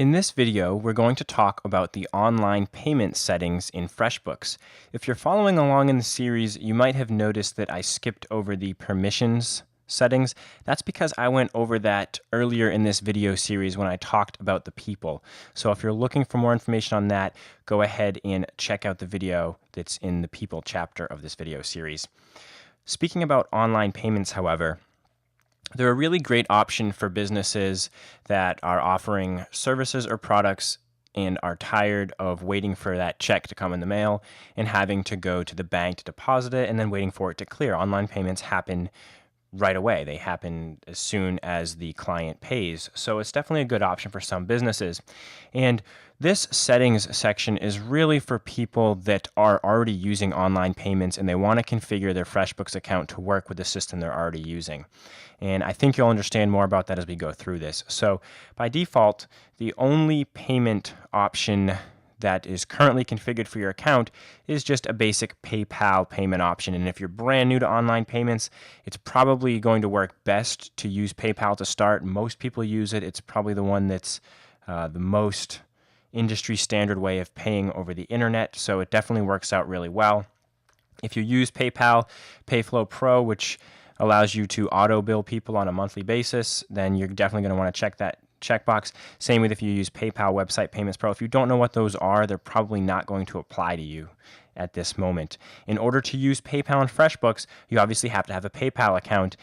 In this video, we're going to talk about the online payment settings in Freshbooks. If you're following along in the series, you might have noticed that I skipped over the permissions settings. That's because I went over that earlier in this video series when I talked about the people. So if you're looking for more information on that, go ahead and check out the video that's in the people chapter of this video series. Speaking about online payments, however, they're a really great option for businesses that are offering services or products and are tired of waiting for that check to come in the mail and having to go to the bank to deposit it and then waiting for it to clear. Online payments happen right away. They happen as soon as the client pays. So it's definitely a good option for some businesses. And this settings section is really for people that are already using online payments and they want to configure their Freshbooks account to work with the system they're already using. And I think you'll understand more about that as we go through this. So by default, the only payment option that is currently configured for your account is just a basic PayPal payment option. And if you're brand new to online payments, it's probably going to work best to use PayPal to start. Most people use it. It's probably the one that's the most industry standard way of paying over the internet. So it definitely works out really well. If you use PayPal Payflow Pro, which allows you to auto bill people on a monthly basis, then you're definitely going to want to check that checkbox. Same with if you use PayPal Website Payments Pro. If you don't know what those are, they're probably not going to apply to you at this moment. In order to use PayPal and FreshBooks, you obviously have to have a PayPal account,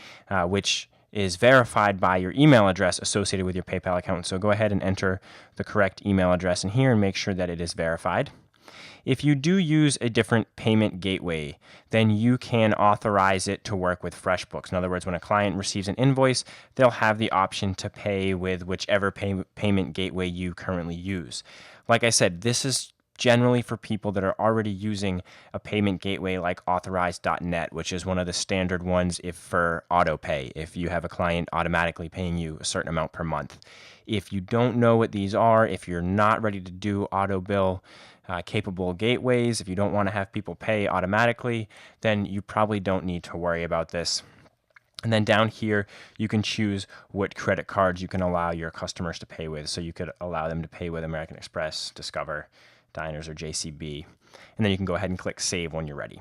which is verified by your email address associated with your PayPal account. So go ahead and enter the correct email address in here and make sure that it is verified. If you do use a different payment gateway, then you can authorize it to work with FreshBooks. In other words, when a client receives an invoice, they'll have the option to pay with whichever payment gateway you currently use. Like I said, this is generally for people that are already using a payment gateway like Authorize.net, which is one of the standard ones for autopay, if you have a client automatically paying you a certain amount per month. If you don't know what these are, if you're not ready to do auto bill capable gateways, if you don't want to have people pay automatically, then you probably don't need to worry about this. And then down here, you can choose what credit cards you can allow your customers to pay with. So you could allow them to pay with American Express, Discover, Diners, or JCB. And then you can go ahead and click Save when you're ready.